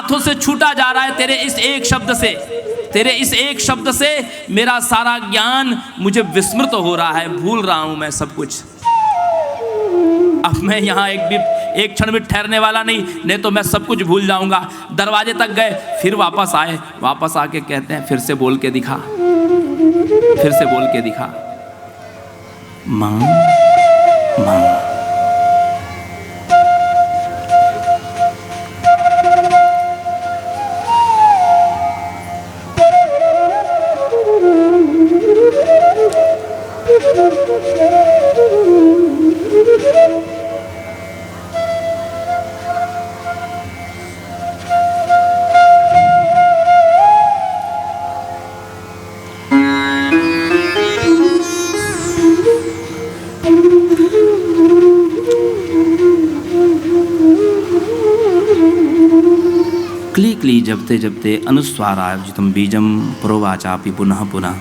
हाथों से छूटा जा रहा है तेरे इस एक शब्द से। तेरे इस एक शब्द से मेरा सारा ज्ञान मुझे विस्मृत हो रहा है, भूल रहा हूं मैं सब कुछ। अब मैं यहाँ एक क्षण भी ठहरने वाला नहीं तो मैं सब कुछ भूल जाऊंगा। दरवाजे तक गए, फिर वापस आए, वापस आके कहते हैं फिर से बोल के दिखा, फिर से बोल के दिखा, माँ माँ। क्ली क्ली जपते जपते अनुस्वारार्जितं बीजम प्रोवाचापि पुनः पुनः।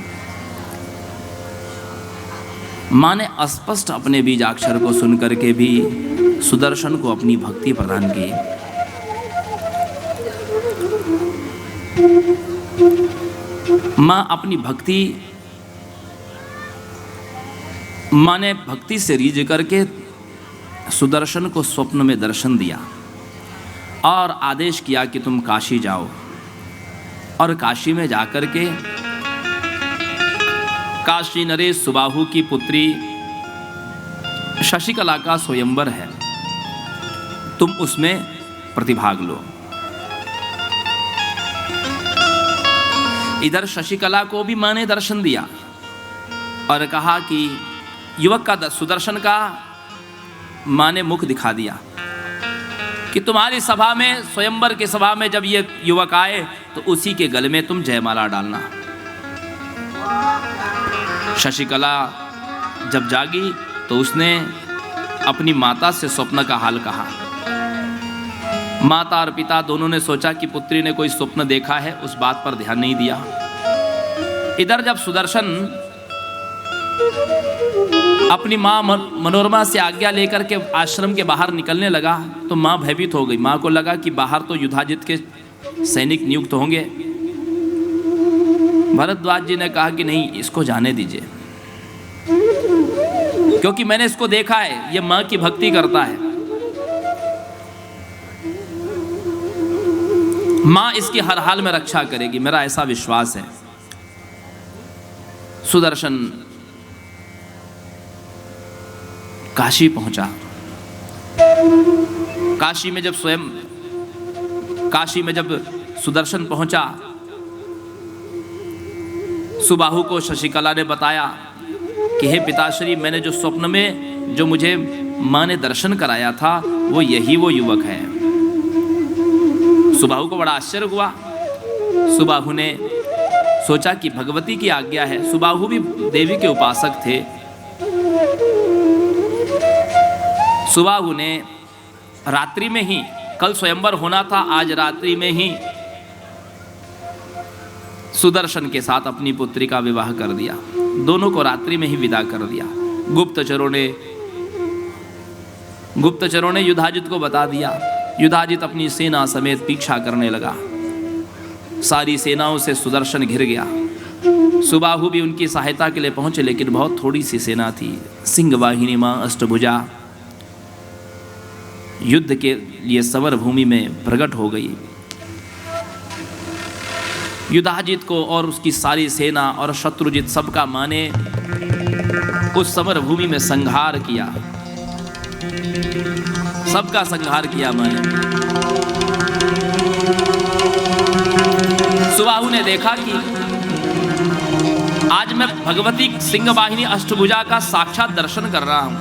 माँ ने अस्पष्ट अपने बीजाक्षर को सुन करके भी सुदर्शन को अपनी भक्ति प्रदान की। माँ अपनी भक्ति, माँ ने भक्ति से रीझ करके सुदर्शन को स्वप्न में दर्शन दिया और आदेश किया कि तुम काशी जाओ। और काशी में जाकर के काशी नरेश सुबाहु की पुत्री शशिकला का स्वयंवर है, तुम उसमें प्रतिभाग लो। इधर शशिकला को भी माँ ने दर्शन दिया और कहा कि युवक का, सुदर्शन का माँ ने मुख दिखा दिया कि तुम्हारी सभा में, स्वयंवर की सभा में जब ये युवक आए तो उसी के गले में तुम जयमाला डालना। शशिकला जब जागी तो उसने अपनी माता से स्वप्न का हाल कहा। माता और पिता दोनों ने सोचा कि पुत्री ने कोई स्वप्न देखा है, उस बात पर ध्यान नहीं दिया। इधर जब सुदर्शन अपनी माँ मनोरमा से आज्ञा लेकर के आश्रम के बाहर निकलने लगा तो माँ भयभीत हो गई। माँ को लगा कि बाहर तो युधाजित के सैनिक नियुक्त होंगे। भरद्वाज जी ने कहा कि नहीं, इसको जाने दीजिए, क्योंकि मैंने इसको देखा है, ये माँ की भक्ति करता है। माँ इसकी हर हाल में रक्षा करेगी, मेरा ऐसा विश्वास है। सुदर्शन काशी पहुंचा। काशी में जब सुदर्शन पहुंचा, सुबाहु को शशिकला ने बताया कि हे पिताश्री, मैंने जो स्वप्न में जो मुझे माँ ने दर्शन कराया था वो युवक है। सुबाहु को बड़ा आश्चर्य हुआ। सुबाहु ने सोचा कि भगवती की आज्ञा है। सुबाहु भी देवी के उपासक थे। सुबाहु ने रात्रि में ही, कल स्वयंवर होना था, आज रात्रि में ही सुदर्शन के साथ अपनी पुत्री का विवाह कर दिया। दोनों को रात्रि में ही विदा कर दिया। गुप्तचरों ने युधाजित को बता दिया। युधाजित अपनी सेना समेत पीछा करने लगा। सारी सेनाओं से सुदर्शन घिर गया। सुबाहु भी उनकी सहायता के लिए पहुंचे, लेकिन बहुत थोड़ी सी सेना थी। सिंहवाहिनी मां अष्टभुजा युद्ध के लिए समर भूमि में प्रकट हो गई। युधाजित को और उसकी सारी सेना और शत्रुजित सबका मां ने उस समर भूमि में संहार किया। सबका संहार किया मां ने। सुबाहु ने देखा कि आज मैं भगवती सिंहवाहिनी अष्टभुजा का साक्षात दर्शन कर रहा हूं।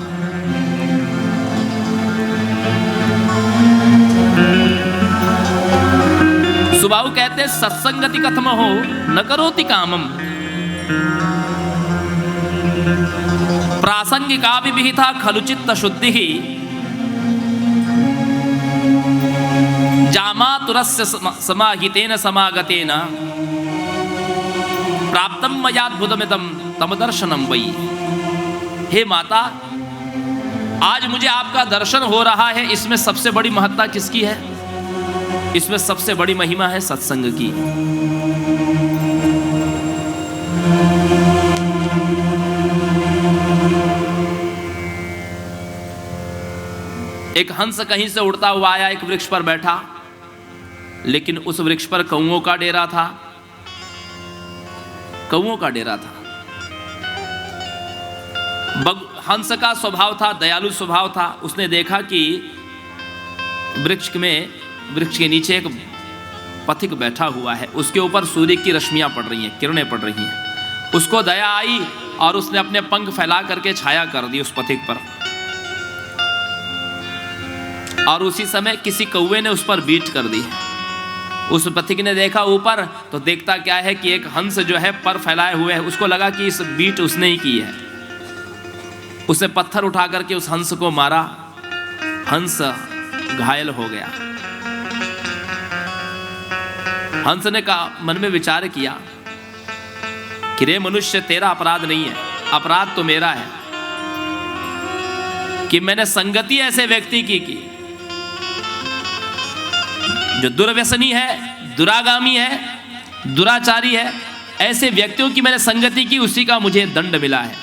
सुबाहु कहते सत्संगति कथम हो न करोति कामम प्रासंगिका विहिता खलु चित्त शुद्धि जामातुरस्य समाहितेन समागतेन प्राप्तम मयाद्भुतमिदं तम दर्शनम वै। हे माता, आज मुझे आपका दर्शन हो रहा है, इसमें सबसे बड़ी महत्ता किसकी है? इसमें सबसे बड़ी महिमा है सत्संग की। एक हंस कहीं से उड़ता हुआ आया, एक वृक्ष पर बैठा, लेकिन उस वृक्ष पर कौओं का डेरा था। कौओं का डेरा था। हंस का स्वभाव था, दयालु स्वभाव था। उसने देखा कि वृक्ष के नीचे एक पथिक बैठा हुआ है, उसके ऊपर सूर्य की रश्मियां पड़ रही हैं, किरणें पड़ रही हैं। उसको दया आई और उसने अपने पंख फैला करके छाया कर दी उस पथिक पर। और उसी समय किसी कौवे ने उस पर बीट कर दी। उस पथिक ने देखा ऊपर, तो देखता क्या है कि एक हंस जो है पर फैलाए हुए है। उसको लगा कि इस बीट उसने ही की है। उसने पत्थर उठा करके उस हंस को मारा। हंस घायल हो गया। हंस ने कहा, मन में विचार किया कि रे मनुष्य, तेरा अपराध नहीं है, अपराध तो मेरा है कि मैंने संगति ऐसे व्यक्ति की जो दुर्व्यसनी है, दुरागामी है, दुराचारी है। ऐसे व्यक्तियों की मैंने संगति की, उसी का मुझे दंड मिला है।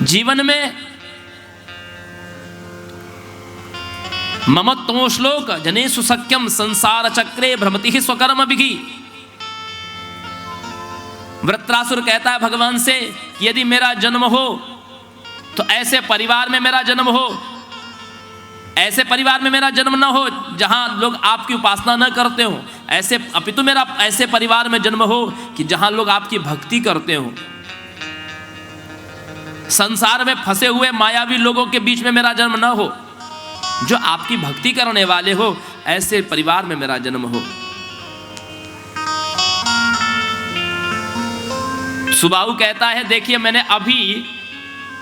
जीवन में ममत्वो श्लोक जनेषु सख्यम संसार चक्रे भ्रमति स्वकर्म बिघि। वृत्रासुर कहता है भगवान से कि यदि मेरा जन्म हो तो ऐसे परिवार में मेरा जन्म हो, ऐसे परिवार में मेरा जन्म न हो जहां लोग आपकी उपासना न करते हो, ऐसे अपितु मेरा ऐसे परिवार में जन्म हो कि जहां लोग आपकी भक्ति करते हो। संसार में फंसे हुए मायावी लोगों के बीच में मेरा जन्म न हो, जो आपकी भक्ति करने वाले हो, ऐसे परिवार में मेरा जन्म हो। सुबाहु कहता है, देखिए मैंने अभी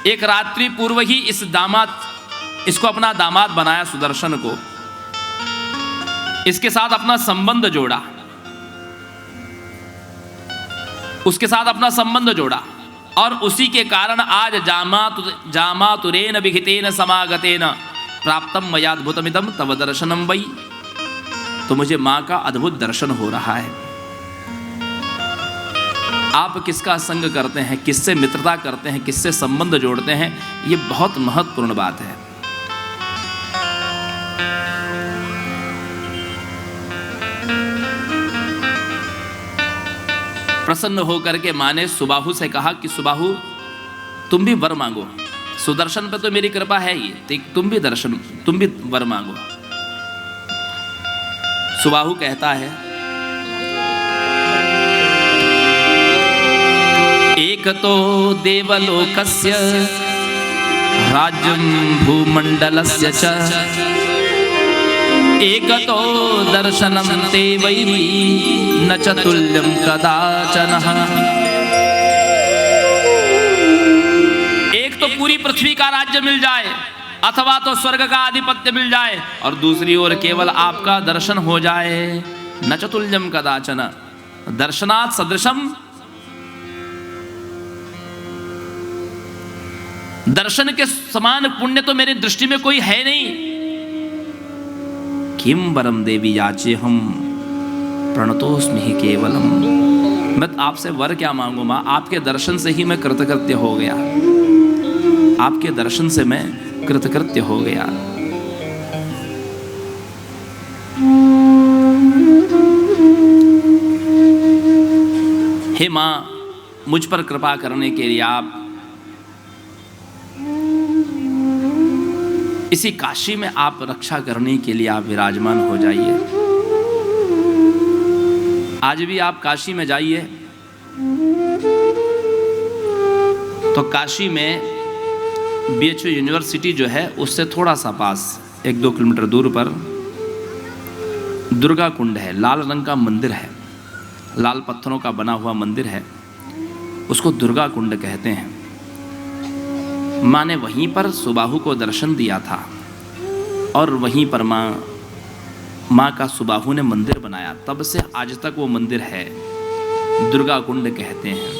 एक रात्रि पूर्व ही इसको अपना दामाद बनाया, सुदर्शन को, इसके साथ अपना संबंध जोड़ा, उसके साथ अपना संबंध जोड़ा, और उसी के कारण आज जामातुरेन विहितेन समागतेन प्राप्तम मयाद्भुतमिदं तव दर्शनम वै। तो मुझे मां का अद्भुत दर्शन हो रहा है। आप किसका संग करते हैं, किससे मित्रता करते हैं, किससे संबंध जोड़ते हैं, ये बहुत महत्वपूर्ण बात है। प्रसन्न होकर के मां ने सुबाहु से कहा कि सुबाहु, तुम भी वर मांगो, सुदर्शन पे तो मेरी कृपा है ही, तुम भी वर मांगो। सुबाहु कहता है, एक तो देवलोकस्य राज्यं भूमंडलस्य च, एक तो दर्शनम ते वै न च तुल्यं कदाचन। एक तो पूरी पृथ्वी का राज्य मिल जाए, अथवा तो स्वर्ग का आधिपत्य मिल जाए, और दूसरी ओर केवल आपका दर्शन हो जाए। न च तुल्यं कदाचन, दर्शनात् सदृशम, दर्शन के समान पुण्य तो मेरी दृष्टि में कोई है नहीं। किम वरम देवी याचे हम प्रणतोस्मि ही केवलम। मैं आपसे वर क्या मांगू मां, आपके दर्शन से ही मैं कृतकृत्य हो गया, आपके दर्शन से मैं कृतकृत्य हो गया। हे मां, मुझ पर कृपा करने के लिए आप इसी काशी में आप रक्षा करने के लिए आप विराजमान हो जाइए। आज भी आप काशी में जाइए तो काशी में BHU यूनिवर्सिटी जो है उससे थोड़ा सा पास 1-2 किलोमीटर दूर पर दुर्गा कुंड है, लाल रंग का मंदिर है, लाल पत्थरों का बना हुआ मंदिर है, उसको दुर्गा कुंड कहते हैं। माँ ने वहीं पर सुबाहु को दर्शन दिया था और वहीं पर माँ का सुबाहु ने मंदिर बनाया, तब से आज तक वो मंदिर है, दुर्गा कुंड कहते हैं।